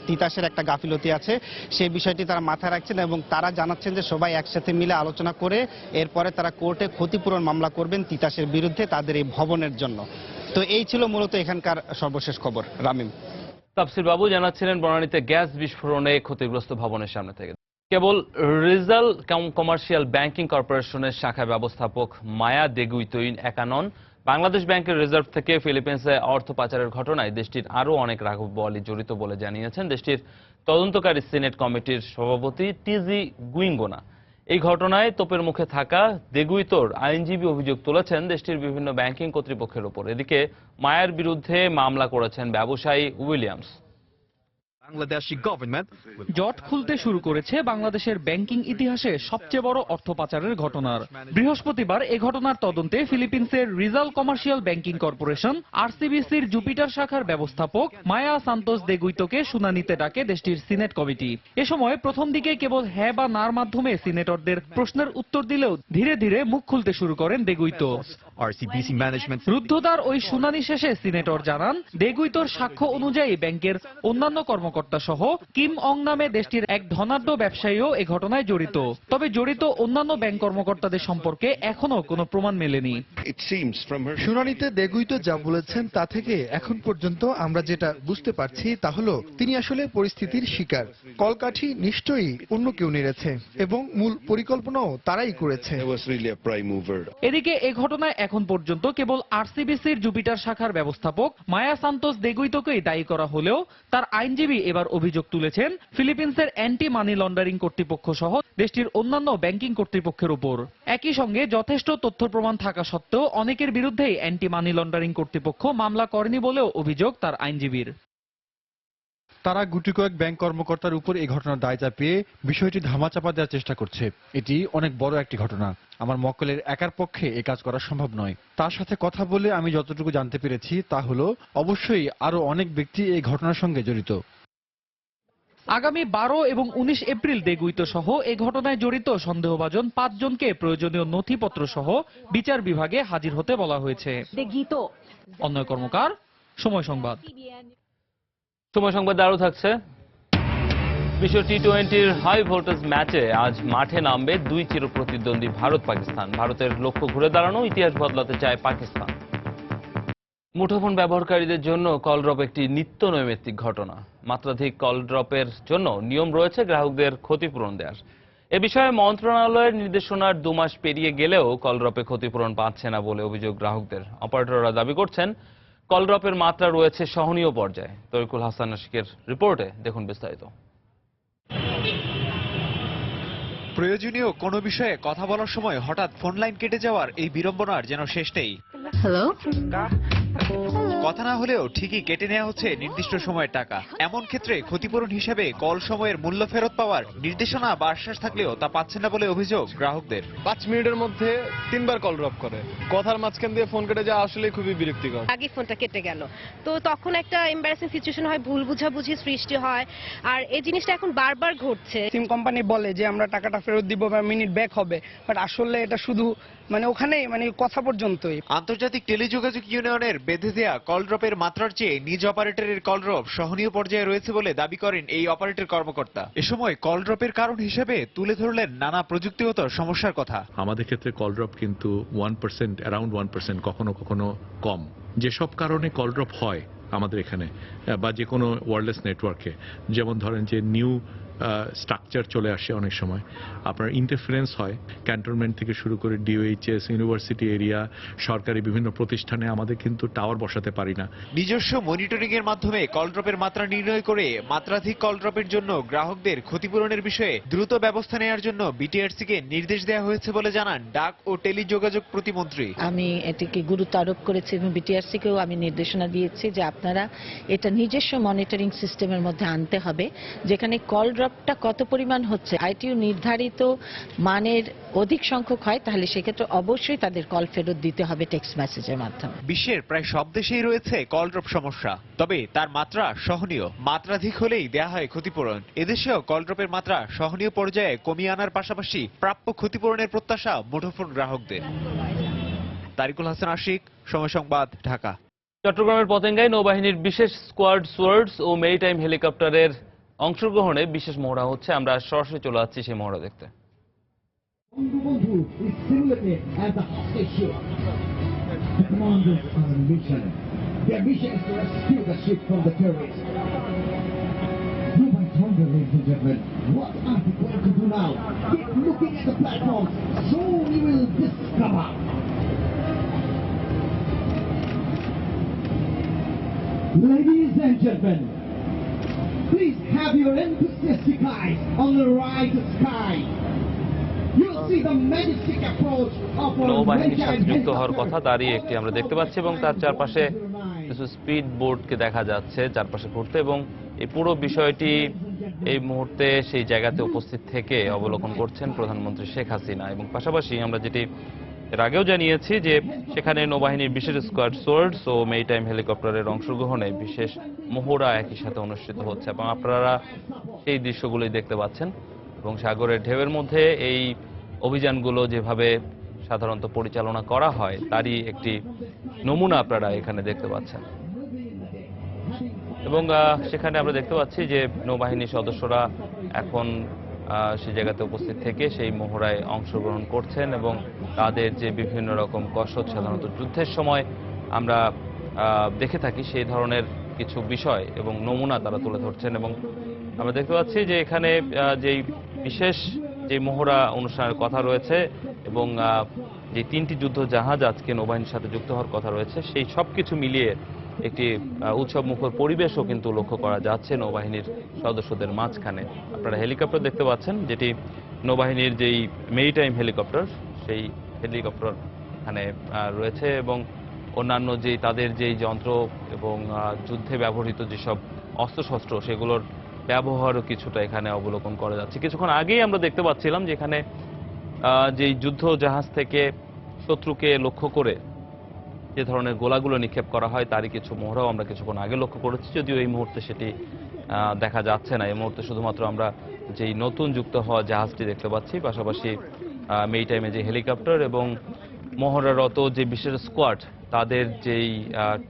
S9: তিতাসের একটা গাফিলতি আছে সেই বিষয়টি তারা মাথায় রাখছেন এবং তারা জানাচ্ছেন যে সবাই একসাথে মিলে আলোচনা করে এরপরে তারা কোর্টে ক্ষতিপূরণ মামলা করবেন তিতাসের বিরুদ্ধে তাদের এই ভবনের জন্য। তো এই ছিল মূলত এখানকার সর্বশেষ খবর। রামিম।
S1: তাফসির বাবু জানাচ্ছিলেন বনানীতে গ্যাস বিস্ফোরণে ক্ষতিগ্রস্ত ভবনের সামনে থেকে। কেবল রিজাল কমার্শিয়াল ব্যাংকিং কর্পোরেশনের শাখা ব্যবস্থাপক মায়া দেগুইতোইন একা নন। বাংলাদেশ ব্যাংকের রিজার্ভ থেকে ফিলিপিন্সে অর্থ পাচারের ঘটনায় দেশটির আরও অনেক রাঘব বোয়ালি জড়িত বলে জানিয়েছেন দেশটির তদন্তকারী সিনেট কমিটির সভাপতি টিজি গুইঙ্গোনা। এই ঘটনায় তোপের মুখে থাকা দেগুইতোর আইনজীবী অভিযোগ তুলেছেন দেশটির বিভিন্ন ব্যাংকিং কর্তৃপক্ষের ওপর। এদিকে মায়ার বিরুদ্ধে মামলা করেছেন ব্যবসায়ী উইলিয়ামস।
S10: জট খুলতে শুরু করেছে বাংলাদেশের ব্যাংকিং ইতিহাসে সবচেয়ে বড় অর্থ পাচারের ঘটনার। বৃহস্পতিবার এ ঘটনার তদন্তে ফিলিপিন্সের রিজাল কমার্শিয়াল ব্যাংকিং কর্পোরেশন আরসিবিসির জুপিটার শাখার ব্যবস্থাপক মায়া সান্তোস দেগুইতোকে শুনানিতে ডাকে দেশটির সিনেট কমিটি। এ সময় প্রথম দিকে কেবল হ্যাঁ বা নার মাধ্যমে সিনেটরদের প্রশ্নের উত্তর দিলেও ধীরে ধীরে মুখ খুলতে শুরু করেন দেগুইতো। রুদ্ধদ্বার ওই শুনানি শেষে সিনেটর জানান দেগুইতোর সাক্ষ্য অনুযায়ী ব্যাংকের অন্যান্য কর্মকর্তা সহ কিম অং নামে দেশটির এক ধনাঢ্য ব্যবসায়ীও এ ঘটনায় জড়িত। তবে জড়িত অন্যান্য ব্যাংক কর্মকর্তাদের সম্পর্কে এখনো কোনো প্রমাণ মেলেনি।
S5: শুনানিতে দেগুইতো যা বলেছেন তা থেকে এখন পর্যন্ত আমরা যেটা বুঝতে পারছি তা হলো তিনি আসলে পরিস্থিতির শিকার। কলকাঠি নিশ্চয়ই অন্য কেউ নেড়েছে এবং মূল পরিকল্পনাও তারাই করেছে।
S10: এদিকে এ ঘটনায় এখন পর্যন্ত কেবল আরসিবিসির জুপিটার শাখার ব্যবস্থাপক মায়া সান্তোস দেগুইতোকেই দায়ী করা হলেও তার আইনজীবী এবার অভিযোগ তুলেছেন ফিলিপিন্সের অ্যান্টি মানি লন্ডারিং কর্তৃপক্ষ সহ দেশটির অন্যান্য ব্যাংকিং কর্তৃপক্ষের উপর। একই সঙ্গে যথেষ্ট তথ্য প্রমাণ থাকা সত্ত্বেও অনেকের বিরুদ্ধেই অ্যান্টি মানি লন্ডারিং কর্তৃপক্ষ মামলা করেনি বলেও অভিযোগ তার আইনজীবীর।
S11: তারা গুটি কয়েক ব্যাংক কর্মকর্তার উপর এই ঘটনার দায় চাপিয়ে বিষয়টি ধামাচাপা দেওয়ার চেষ্টা করছে। এটি অনেক বড় একটি ঘটনা। আমার মক্কেলের একার পক্ষে এই কাজ করা সম্ভব নয়। তার সাথে কথা বলে আমি যতটুকু জানতে পেরেছি তা হলো অবশ্যই আরো অনেক ব্যক্তি এই ঘটনার সঙ্গে জড়িত।
S10: আগামী 12 এবং 19 এপ্রিল দেগুইতো সহ এ ঘটনায় জড়িত সন্দেহভাজন 5 জনকে প্রয়োজনীয় নথিপত্র সহ বিচার বিভাগে হাজির হতে বলা হয়েছে। অন্যয় কর্মকার, সময় সংবাদ।
S1: সময় সংবাদ আরও থাকছে। বিশ্ব টি-20-র হাই ভোল্টেজ ম্যাচে আজ মাঠে নামবে দুই চিরপ্রতিদ্বন্দ্বী ভারত পাকিস্তান। ভারতের লক্ষ্য ঘুরে দাঁড়ানো, ইতিহাস বদলাতে চায় পাকিস্তান। মুঠোফোন ব্যবহারকারীদের জন্য কল ড্রপ একটি নিত্য নৈমিত্তিক ঘটনা। মাত্রাধিক কল ড্রপের জন্য নিয়ম রয়েছে গ্রাহকদের ক্ষতিপূরণ দেওয়ার। এ বিষয়ে মন্ত্রণালয়ের নির্দেশনার 2 মাস পেরিয়ে গেলেও কল ড্রপে ক্ষতিপূরণ পাচ্ছে না বলে অভিযোগ গ্রাহকদের। অপারেটররা দাবি করছেন কল ড্রপের মাত্রা রয়েছে সহনীয় পর্যায়ে। তরিকুল হাসান আশিকের রিপোর্টে দেখুন বিস্তারিত।
S12: প্রয়োজনীয় কোনো বিষয়ে কথা বলার সময় হঠাৎ ফোন লাইন কেটে যাওয়ার এই বিড়ম্বনার যেন শেষ নেই। কথা না হলেও ঠিকই কেটে নেওয়া হচ্ছে নির্দিষ্ট সময়ের টাকা। এমন ক্ষেত্রে ক্ষতিপূরণ হিসেবে কল সময়ের মূল্য ফেরত পাওয়ার নির্দেশনা বা আশ্বাস থাকলেও তা পাচ্ছেন না বলে অভিযোগ গ্রাহকদের।
S13: 5 মিনিটের মধ্যে 3 বার কল ড্রপ করে, কথার মাঝখান দিয়ে ফোন কেটে যাওয়া আসলে খুবই বিরক্তিকর।
S14: আগে ফোনটা কেটে গেল, তো তখন একটা এম্বারাসিং সিচুয়েশন হয়, ভুল বুঝাবুঝি সৃষ্টি হয়, আর এই জিনিসটা এখন বারবার ঘটছে।
S2: সিম কোম্পানি বলে যে আমরা টাকাটা ফেরত দিব বা মিনিট ব্যাক হবে, বাট আসলে এটা শুধু ওখানেই কথা পর্যন্তই।
S12: আন্তর্জাতিক টেলিযোগাযোগ ইউনিয়নের বেঁধে দেয়া কল ড্রপের মাত্রার চেয়ে নিজ অপারেটরের কল ড্রপ সহনীয় পর্যায়ে রয়েছে বলে দাবি করেন এই অপারেটর কর্মকর্তা। এ সময় কল ড্রপের কারণ হিসেবে তুলে ধরলেন নানা প্রযুক্তিগত সমস্যার কথা।
S15: আমাদের ক্ষেত্রে কল ড্রপ কিন্তু 1%, অ্যারাউন্ড 1%, কখনো কখনো কম। যেসব কারণে কল ড্রপ হয় আমাদের এখানে বা যে কোনো ওয়্যারলেস নেটওয়ার্কে, যেমন ধরেন যে নিউ স্ট্রাকচার চলে আসে, অনেক সময় আপনার ইন্টারফারেন্স হয় ক্যান্টনমেন্ট থেকে শুরু করে ডিওএইচএস, ইউনিভার্সিটি এরিয়া, সরকারি বিভিন্ন প্রতিষ্ঠানে আমাদের কিন্তু টাওয়ার বসাতে পারি না।
S12: নিজস্ব মনিটরিং এর মাধ্যমে কল ড্রপের মাত্রা নির্ণয় করে মাত্রাধিক কল ড্রপের জন্য গ্রাহকদের ক্ষতিপূরণের বিষয়ে দ্রুত ব্যবস্থা নেওয়ার জন্য বিটিআরসিকে নির্দেশ দেওয়া হয়েছে বলে জানান ডাক ও টেলিযোগাযোগ প্রতিমন্ত্রী।
S16: আমি এটিকে গুরুত্ব আরোপ করেছি এবং বিটিআরসিকেও আমি নির্দেশনা দিয়েছি যে আপনারা এটা নিজস্ব মনিটরিং সিস্টেমের মধ্যে আনতে হবে, যেখানে কল ড্রপটা কত পরিমাণ হচ্ছে আইটিইউ নির্ধারিত মানের অধিক সংখ্যক হয়, তাহলে সেক্ষেত্রে অবশ্যই তাদের কল ফেরত দিতে হবে টেক্সট মেসেজের মাধ্যমে।
S12: বিশ্বের প্রায় সব দেশেই রয়েছে কল ড্রপ সমস্যা, তবে তার মাত্রা সহনীয়। মাত্রাধিক হলেই দেয়া হয় ক্ষতিপূরণ। এদেশেও কল ড্রপের মাত্রা সহনীয় পর্যায়ে কমিয়ে আনার পাশাপাশি প্রাপ্য ক্ষতিপূরণের প্রত্যাশা মুঠোফোন গ্রাহকদের। তারিকুল হাসান আশিক, সময় সংবাদ, ঢাকা।
S1: চট্টগ্রামের পতেঙ্গায় নৌবাহিনীর বিশেষ স্কোয়াড সোয়ার্ডস ও মেরিটাইম হেলিকপ্টারের অংশগ্রহণে বিশেষ মহড়া হচ্ছে। আমরা সরাসরি চলে যাচ্ছি সেই মহড়া দেখতে।
S17: Ladies and gentlemen, please have your enthusiastic eyes on the right sky. You'll see the majestic approach of our
S1: নৌবাহিনীর সাথে যুক্ত হওয়ার কথা তারই একটি আমরা দেখতে পাচ্ছি এবং তার চারপাশে কিছু স্পিড বোটকে দেখা যাচ্ছে চারপাশে ঘুরতে, এবং এই পুরো বিষয়টি এই মুহূর্তে সেই জায়গাতে উপস্থিত থেকে অবলোকন করছেন প্রধানমন্ত্রী শেখ হাসিনা। এবং পাশাপাশি আমরা যেটি এর আগেও জানিয়েছি যে সেখানে নৌবাহিনীর বিশেষ স্কোয়াড সোয়ার্ডস ও মেরিটাইম হেলিকপ্টারের অংশগ্রহণে বিশেষ মহড়া একই সাথে অনুষ্ঠিত হচ্ছে এবং আপনারা সেই দৃশ্যগুলোই দেখতে পাচ্ছেন। এবং সাগরের ঢেউয়ের মধ্যে এই অভিযানগুলো যেভাবে সাধারণত পরিচালনা করা হয় তারই একটি নমুনা আপনারা এখানে দেখতে পাচ্ছেন। এবং সেখানে আমরা দেখতে পাচ্ছি যে নৌবাহিনীর সদস্যরা এখন সেই জায়গাতে উপস্থিত থেকে সেই মহড়ায় অংশগ্রহণ করছেন এবং তাদের যে বিভিন্ন রকম কসরত সাধারণত যুদ্ধের সময় আমরা দেখে থাকি সেই ধরনের কিছু বিষয় এবং নমুনা তারা তুলে ধরছেন। এবং আমরা দেখতে পাচ্ছি যে এখানে যেই বিশেষ যে মহড়া অনুষ্ঠানের কথা রয়েছে এবং যে 3টি যুদ্ধ জাহাজ আজকে নৌবাহিনীর সাথে যুক্ত হওয়ার কথা রয়েছে, সেই সব কিছু মিলিয়ে একটি উৎসব মুখর পরিবেশও কিন্তু লক্ষ্য করা যাচ্ছে নৌবাহিনীর সদস্যদের মাঝখানে। আপনারা হেলিকপ্টার দেখতে পাচ্ছেন, যেটি নৌবাহিনীর যেই মেরিটাইম হেলিকপ্টার, সেই হেলিকপ্টার এখানে রয়েছে এবং অন্যান্য যেই তাদের যেই যন্ত্র এবং যুদ্ধে ব্যবহৃত যেসব অস্ত্রশস্ত্র সেগুলোর ব্যবহারও কিছুটা এখানে অবলোকন করা যাচ্ছে। কিছুক্ষণ আগেই আমরা দেখতে পাচ্ছিলাম যে এখানে যেই যুদ্ধ জাহাজ থেকে শত্রুকে লক্ষ্য করে যে ধরনের গোলাগুলো নিক্ষেপ করা হয় তারই কিছু মহড়াও আমরা কিছুক্ষণ আগে লক্ষ্য করেছি, যদিও এই মুহূর্তে সেটি দেখা যাচ্ছে না। এই মুহূর্তে শুধুমাত্র আমরা যেই নতুন যুক্ত হওয়া জাহাজটি দেখতে পাচ্ছি, পাশাপাশি মেরিটাইমে যে হেলিকপ্টার এবং মহড়ারত যে বিশেষ স্কোয়াড তাদের যেই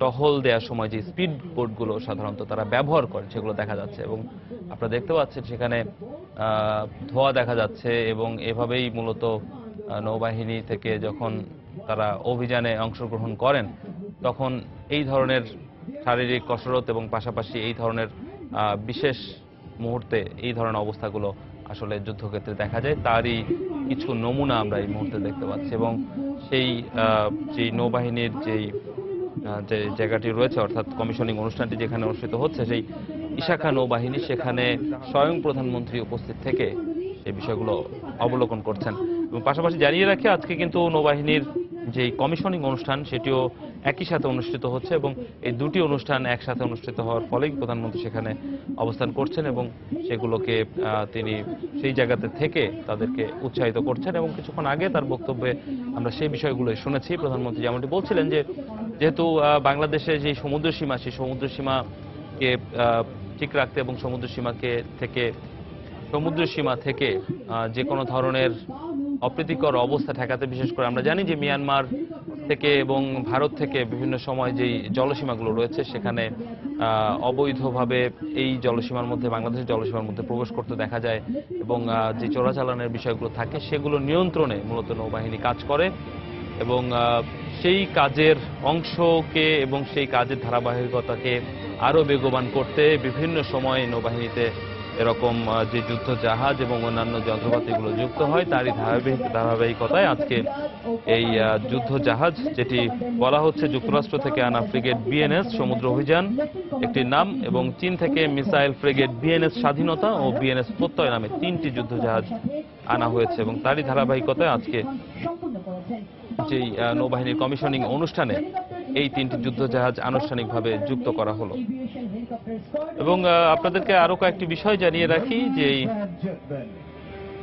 S1: টহল দেওয়ার সময় যে স্পিড বোটগুলো সাধারণত তারা ব্যবহার করে সেগুলো দেখা যাচ্ছে। এবং আপনারা দেখতে পাচ্ছেন সেখানে ধোঁয়া দেখা যাচ্ছে এবং এভাবেই মূলত নৌবাহিনী থেকে যখন তারা অভিযানে অংশগ্রহণ করেন তখন এই ধরনের শারীরিক কসরত এবং পাশাপাশি এই ধরনের বিশেষ মুহূর্তে এই ধরনের অবস্থাগুলো আসলে যুদ্ধক্ষেত্রে দেখা যায়, তারই কিছু নমুনা আমরা এই মুহূর্তে দেখতে পাচ্ছি। এবং সেই যেই নৌবাহিনীর যে জায়গাটি রয়েছে অর্থাৎ কমিশনিং অনুষ্ঠানটি যেখানে অনুষ্ঠিত হচ্ছে সেই ইশাখা নৌবাহিনী, সেখানে স্বয়ং প্রধানমন্ত্রী উপস্থিত থেকে এই বিষয়গুলো অবলোকন করছেন। এবং পাশাপাশি জানিয়ে রাখি আজকে কিন্তু নৌবাহিনীর যেই কমিশনিং অনুষ্ঠান সেটিও একই সাথে অনুষ্ঠিত হচ্ছে এবং এই দুটি অনুষ্ঠান একসাথে অনুষ্ঠিত হওয়ার ফলেই প্রধানমন্ত্রী সেখানে অবস্থান করছেন এবং সেগুলোকে তিনি সেই জায়গাতে থেকে তাদেরকে উৎসাহিত করছেন এবং কিছুক্ষণ আগে তার বক্তব্যে আমরা সেই বিষয়গুলো শুনেছি। প্রধানমন্ত্রী যেমনটি বলছিলেন যে যেহেতু বাংলাদেশে যে সমুদ্র সীমা সেই সমুদ্র সীমাকে ঠিক রাখতে এবং সমুদ্র সীমা থেকে যে কোনো ধরনের অপ্রীতিকর অবস্থা ঠেকাতে, বিশেষ করে আমরা জানি যে মিয়ানমার থেকে এবং ভারত থেকে বিভিন্ন সময় যেই জলসীমাগুলো রয়েছে সেখানে অবৈধভাবে এই জলসীমার মধ্যে বাংলাদেশের জলসীমার মধ্যে প্রবেশ করতে দেখা যায় এবং যে চোরাচালানের বিষয়গুলো থাকে সেগুলো নিয়ন্ত্রণে মূলত নৌবাহিনী কাজ করে এবং সেই কাজের অংশকে এবং সেই কাজের ধারাবাহিকতাকে আরও বেগবান করতে বিভিন্ন সময় নৌবাহিনীতে এরকম যে যুদ্ধ জাহাজ এবং অন্যান্য যন্ত্রপাতিগুলো যুক্ত হয় তারই ধারাবাহিকতায় আজকে এই যুদ্ধ জাহাজ, যেটি বলা হচ্ছে যুক্তরাষ্ট্র থেকে আনা ফ্রিগেট বিএনএস সমুদ্র অভিযান একটির নাম এবং চীন থেকে মিসাইল ফ্রিগেট বিএনএস স্বাধীনতা ও বিএনএস প্রত্যয় নামে 3টি যুদ্ধ জাহাজ আনা হয়েছে এবং তারই ধারাবাহিকতায় আজকে যেই নৌবাহিনীর কমিশনিং অনুষ্ঠানে এই 3টি যুদ্ধ জাহাজ আনুষ্ঠানিকভাবে যুক্ত করা হলো। এবং আপনাদেরকে আরো কয়েকটি বিষয় জানিয়ে রাখি যে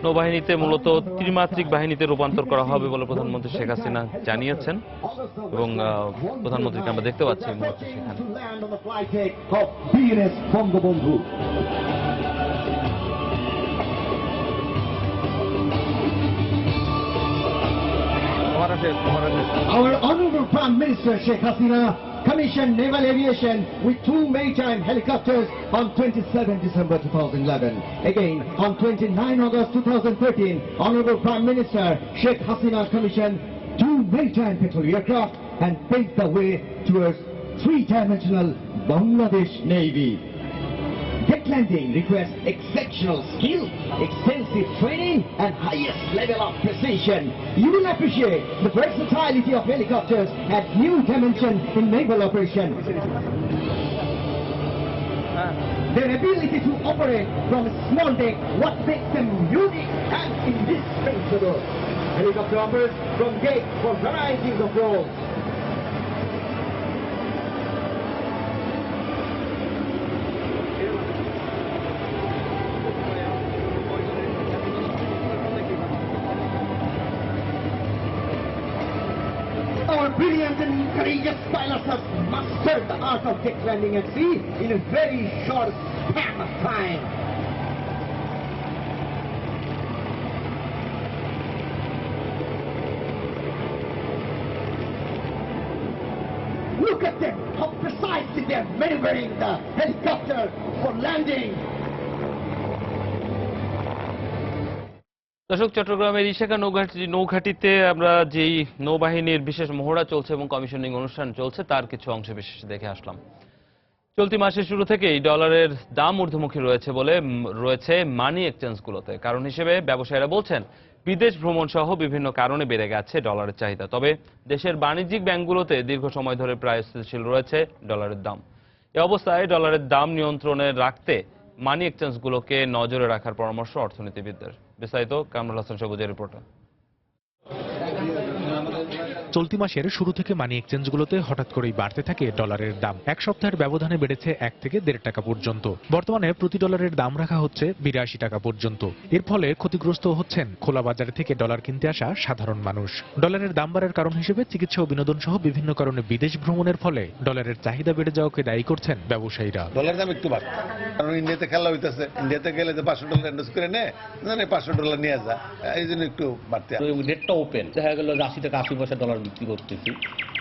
S1: নৌবাহিনীতে মূলত ত্রিমাত্রিক বাহিনীতে রূপান্তর করা হবে বলে প্রধানমন্ত্রী শেখ হাসিনা জানিয়েছেন এবং প্রধানমন্ত্রীকে আমরা দেখতে পাচ্ছি সেখানে।
S17: Our Honorable Prime Minister Sheikh Hasina commissioned naval aviation with 2 maritime helicopters on 27 December 2011. Again, on 29 August 2013, Honorable Prime Minister Sheikh Hasina commissioned 2 maritime patrol aircraft and paved the way towards 3-dimensional Bangladesh Navy. Jet landing requires exceptional skill, extensive training and highest level of precision. You will appreciate the versatility of helicopters at new dimension in naval operation. Their ability to operate from a small deck, what makes them unique and indispensable. Helicopter operates from deck for varieties of roles. Our brilliant and courageous pilots have mastered the art of deck landing at sea in a very short span of time. Look at them, how precisely they're maneuvering the helicopter for landing.
S1: দর্শক, চট্টগ্রামের ইশাকা নৌঘাটিতে আমরা যেই নৌবাহিনীর বিশেষ মহড়া চলছে এবং commissioning অনুষ্ঠান চলছে তার কিছু অংশ বিশেষ দেখে আসলাম। চলতি মাসের শুরু থেকেই ডলারের দাম ঊর্ধ্বমুখী রয়েছে মানি এক্সচেঞ্জগুলোতে। কারণ হিসেবে ব্যবসায়ীরা বলছেন বিদেশ ভ্রমণ সহ বিভিন্ন কারণে বেড়ে গেছে ডলারের চাহিদা। তবে দেশের বাণিজ্যিক ব্যাংকগুলোতে দীর্ঘ সময় ধরে প্রায় স্থিতিশীল রয়েছে ডলারের দাম। এ অবস্থায় ডলারের দাম নিয়ন্ত্রণে রাখতে মানি এক্সচেঞ্জগুলোকে নজরে রাখার পরামর্শ অর্থনীতিবিদদের। বিস্তারিত কামরুল হাসান সবুজের রিপোর্টে।
S18: চলতি মাসের শুরু থেকে মানি এক্সচেঞ্জগুলোতে হঠাৎ করেই বাড়তে থাকে ডলারের দাম। এক সপ্তাহের ব্যবধানে বেড়েছে 1 থেকে 1.5 টাকা পর্যন্ত। বর্তমানে প্রতি ডলারের দাম রাখা হচ্ছে 82 টাকা পর্যন্ত। এর ফলে ক্ষতিগ্রস্ত হচ্ছেন খোলা বাজারে থেকে ডলার কিনতে আসা সাধারণ মানুষ। ডলারের দাম বাড়ার কারণ হিসেবে চিকিৎসা ও বিনোদন সহ বিভিন্ন কারণে বিদেশ ভ্রমণের ফলে ডলারের চাহিদা বেড়ে যাওয়াকে দায়ী করছেন ব্যবসায়ীরা।
S19: ডলারের দাম একটু বাড়ছে, কারণ ইন্ডিয়াতে খেলা হইতেছে, ইন্ডিয়াতে গেলে যে $500 ইনভেস্ট করে নেয়, $500 নিয়ে যায়, এই জন্য একটু বাড়তে।
S20: রেটটা ওপেন, দেখা গেল 80 টাকা 80 পয়সা ডলার বিক্রি করতেছি,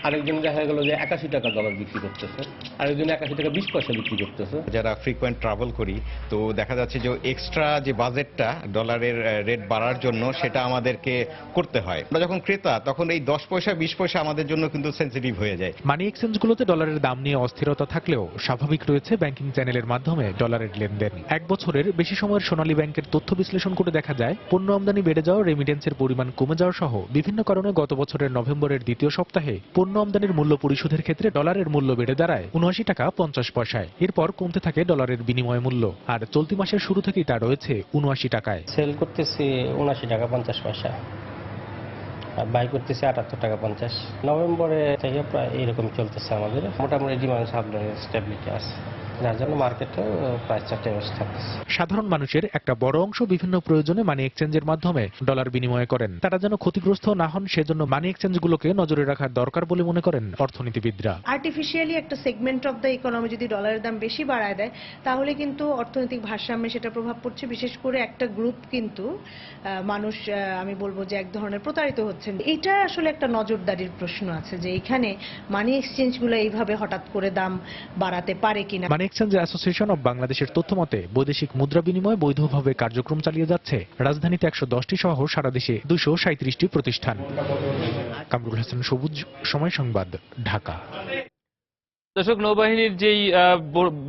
S20: আরেকজন দেখা গেল যে 81 টাকা ডলার বিক্রি করতেছে, আরেকজন 81 টাকা 20 পয়সা বিক্রি করতেছে।
S21: যারা ফ্রিকোয়েন্ট ট্রাভেল করি তো দেখা যাচ্ছে যে এক্সট্রা যে বাজেটটা ডলারের রেট বাড়ার জন্য সেটা আমাদেরকে করতে হয়। আমরা যখন ক্রেতা তখন এই 10 পয়সা 20 পয়সা আমাদের জন্য কিন্তু সেন্সিটিভ হয়ে যায়।
S18: মানি এক্সচেঞ্জগুলোতে ডলারের দাম নিয়ে অস্থিরতা থাকলেও স্বাভাবিক রয়েছে ব্যাংকিং চ্যানেলের মাধ্যমে ডলারের লেনদেন। 1 বছরের বেশি সময়ের সোনালী ব্যাংকের তথ্য বিশ্লেষণ করে দেখা যায় পণ্য আমদানি বেড়ে যাওয়া, রেমিটেন্সের পরিমাণ কমে যাওয়া সহ বিভিন্ন কারণে গত বছরের নভেম্বরের দ্বিতীয় সপ্তাহে পণ্য আমদানির মূল্য পরিশোধের ক্ষেত্রে ডলারের মূল্য বেড়ে দাঁড়ায় 79 টাকা 50 পয়সায়। এরপর কমতে থাকে ডলারের বিনিময় মূল্য, আর চলতি মাসের শুরু থেকেই তা রয়েছে 79 টাকায়।
S22: সেল করতেছি 79 টাকা 50 পয়সা।
S20: বাই করতেছি 78 টাকা 50। নভেম্বরে থেকে প্রায় এইরকম চলতেছে আমাদের, মোটামুটি ডিমান্ড সাপ্লাইয়ের স্টেবিলিটি আছে, যার জন্য মার্কেটে প্রাইসটা বসে থাকতেছে।
S18: সাধারণ মানুষের একটা বড় অংশ বিভিন্ন প্রয়োজনে মানি এক্সচেঞ্জের মাধ্যমে ডলার বিনিময় করেন। তারা যেন ক্ষতিগ্রস্ত না হন সেজন্য মানি এক্সচেঞ্জগুলোকে নজরে রাখার দরকার বলে মনে করেন অর্থনীতিবিদরা।
S4: আর্টিফিশিয়ালি একটা সেগমেন্ট অফ দ্য ইকোনমি যদি ডলারের দাম বেশি বাড়ায় দেয় তাহলে কিন্তু অর্থনৈতিক ভারসাম্যে সেটা প্রভাব পড়ছে। বিশেষ করে একটা গ্রুপ কিন্তু মানুষ, আমি বলবো যে এক ধরনের প্রতারিত হচ্ছেন। এটা আসলে একটা নজরদারির প্রশ্ন আছে যে এখানে মানি এক্সচেঞ্জগুলো এইভাবে হঠাৎ করে দাম বাড়াতে পারে কিনা।
S18: মানি এক্সচেঞ্জ অ্যাসোসিয়েশন অব বাংলাদেশের তথ্য মতে বৈদেশিক মুদ্রা বিনিময় বৈধভাবে কার্যক্রম চালিয়ে যাচ্ছে রাজধানীতে 110টি সহ সারা দেশে 237টি প্রতিষ্ঠান। কামরুল হাসান সবুজ, সময় সংবাদ, ঢাকা।
S1: দর্শক, নৌবাহিনীর যেই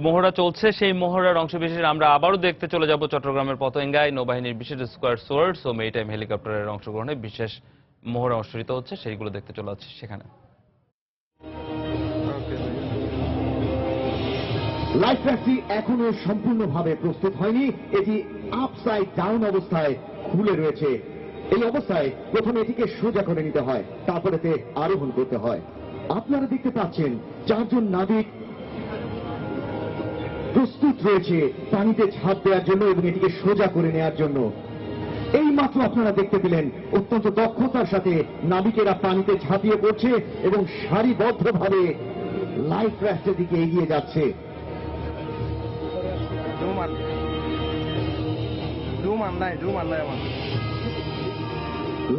S1: মহড়া চলছে সেই মহড়ার অংশবিশেষ আমরা আবারও দেখতে চলে যাব চট্টগ্রামের পতেঙ্গায়। নৌবাহিনীর বিশেষ স্কোয়াড সোয়ার্ডস ও মেরিটাইম হেলিকপ্টারের অংশগ্রহণে বিশেষ মহড়া অনুষ্ঠিত হচ্ছে, সেইগুলো দেখতে চলে যাচ্ছে সেখানে।
S22: লাইফ রাফটি এখনো সম্পূর্ণভাবে প্রস্তুত হয়নি, এটি আপসাইড ডাউন অবস্থায় খুলে রয়েছে। এই অবস্থায় প্রথমে এটিকে সোজা করে নিতে হয়, তারপরে এতে আরোহণ করতে হয়। আপনারা দেখতে পাচ্ছেন 4 জন নাবিক প্রস্তুত রয়েছে পানিতে ঝাঁপ দেওয়ার জন্য এবং এটিকে সোজা করে নেওয়ার জন্য। এই মাত্র আপনারা দেখতে পেলেন অত্যন্ত দক্ষতার সাথে নাবিকেরা পানিতে ঝাঁপিয়ে পড়ছে এবং সারিবদ্ধভাবে লাইফ রাফটের দিকে এগিয়ে যাচ্ছে।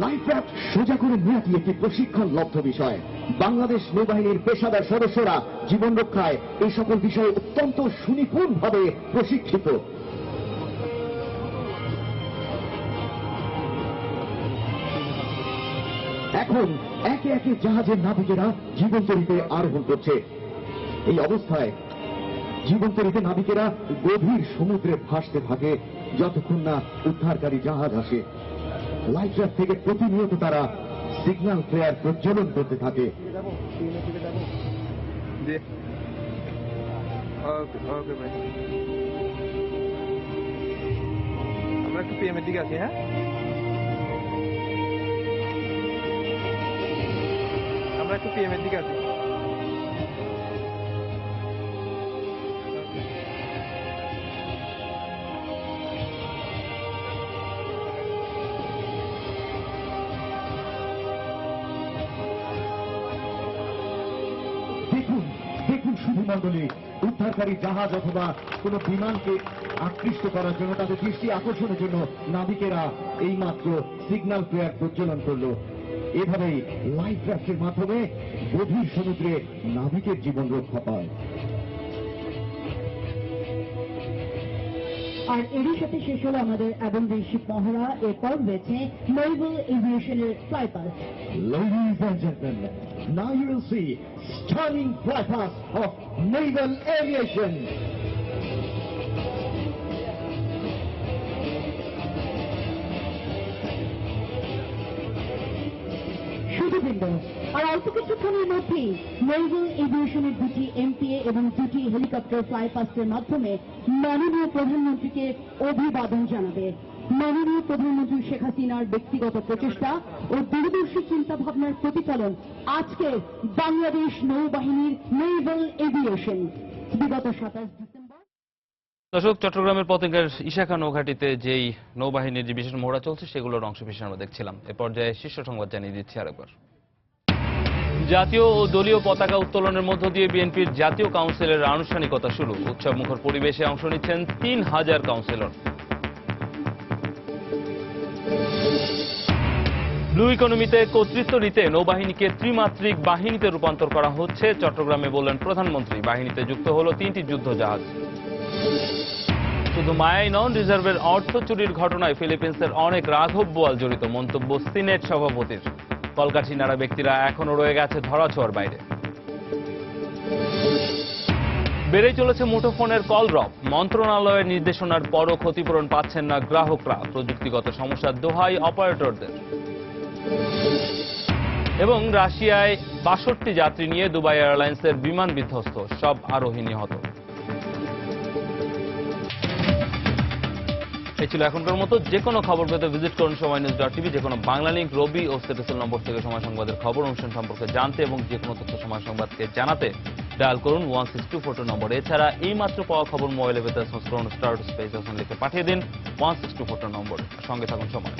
S22: লাইফ রাফট সোজা করে নেওয়াটি একটি প্রশিক্ষণলব্ধ বিষয়। বাংলাদেশ নৌবাহিনীর পেশাদার সদস্যরা জীবন রক্ষায় এই সকল বিষয়ে অত্যন্ত সুনিপুণভাবে প্রশিক্ষিত। এখন একে একে জাহাজের নাবিকেরা জীবনতরীতে আরোহণ করছে। এই অবস্থায় জীবনতরীতে নাবিকেরা গভীর সমুদ্রে ভাসতে থাকে যতক্ষণ না উদ্ধারকারী জাহাজ আসে। লাইফ রাফট থেকে প্রতিনিয়ত তারা সিগন্যাল ফ্লেয়ার প্রজ্বলন করতে থাকে।
S23: আমরা একটু পিএম এর দিকে আছি। হ্যাঁ, আমরা একটু পিএম এর দিকে আছি।
S22: দেখুন শুধু মণ্ডলী, উদ্ধারকারী জাহাজ অথবা কোনো বিমানকে আকৃষ্ট করার জন্য, তাদের দৃষ্টি আকর্ষণের জন্য নাবিকেরা এইমাত্র সিগন্যাল ফ্লেয়ার প্রজ্বলন করলো। এভাবেই লাইফ রাফটের মাধ্যমে গভীর সমুদ্রে নাবিকের জীবন রক্ষা পায়।
S24: আর এরই সাথে শেষ হলো আমাদের অ্যাডভেঞ্চারশিপ মহড়া। এরপর রয়েছে নেভাল এভিয়েশনের fly past.
S22: Ladies and gentlemen, now you will see stunning fly past of naval aviation.
S24: শুধুবৃন্দ, আর অল্প কিছুক্ষণের মধ্যেই নেভাল এভিয়েশনের 2টি এমপিএ এবং 2টি হেলিকপ্টার ফ্লাই পাস্টের মাধ্যমে মাননীয় প্রধানমন্ত্রীকে অভিবাদন জানাবে। মাননীয় প্রধানমন্ত্রী শেখ হাসিনার ব্যক্তিগত প্রচেষ্টা ও দূরদর্শী চিন্তা ভাবনার প্রতিফলন আজকে বাংলাদেশ নৌবাহিনীর নেভাল এভিয়েশন। বিগত 27 ডিসেম্বর।
S1: দর্শক, চট্টগ্রামের পতেঙ্গার ইশাখা নৌঘাটিতে যেই নৌবাহিনীর যে বিশেষ মহড়া চলছে সেগুলোর অংশবিশেষ আমরা দেখছিলাম। এ পর্যায়ে শীর্ষ সংবাদ জানিয়ে দিচ্ছি আরেকবার। জাতীয় ও দলীয় পতাকা উত্তোলনের মধ্য দিয়ে বিএনপির জাতীয় কাউন্সিলের আনুষ্ঠানিকতা শুরু। উৎসবমুখর পরিবেশে অংশ নিচ্ছেন 3000 কাউন্সিলর। ব্লু ইকোনমিতে কর্তৃত্ব নিতে নৌবাহিনীকে ত্রিমাত্রিক বাহিনীতে রূপান্তর করা হচ্ছে চট্টগ্রামে বললেন প্রধানমন্ত্রী। বাহিনীতে যুক্ত হলো 3টি যুদ্ধ জাহাজ। শুধু মায়াই নন, রিজার্ভের অর্থ চুরির ঘটনায় ফিলিপিন্সের অনেক রাঘব বোয়াল জড়িত, মন্তব্য সিনেট সভাপতির। কলকাঠি নাড়া ব্যক্তিরা এখনো রয়ে গেছে ধরাছোঁয়ার বাইরে। বেড়েই চলেছে মুঠোফোনের কল ড্রপ। মন্ত্রণালয়ের নির্দেশনার পরও ক্ষতিপূরণ পাচ্ছেন না গ্রাহকরা। প্রযুক্তিগত সমস্যার দোহাই অপারেটরদের। এবং রাশিয়ায় 62 যাত্রী নিয়ে দুবাই এয়ারলাইন্সের বিমান বিধ্বস্ত, সব আরোহী নিহত। এই ছিল এখনকার মতো। যে কোনো খবর পেতে ভিজিট করুন সময়নিউজ.টিভি। যে কোনো বাংলা লিংক, রবি ও স্ট্যাটাসের নম্বর থেকে সময় সংবাদের খবর অনুষ্ঠান সম্পর্কে জানতে এবং যে কোনো তথ্য সময় সংবাদকে জানাতে ডায়াল করুন 16242 নম্বর। এছাড়া এই মাত্র পাওয়া খবর মোবাইলে পেতে এসএমএস করুন *2 লিখে পাঠিয়ে দিন 16242 নম্বর। সঙ্গে থাকুন সময়।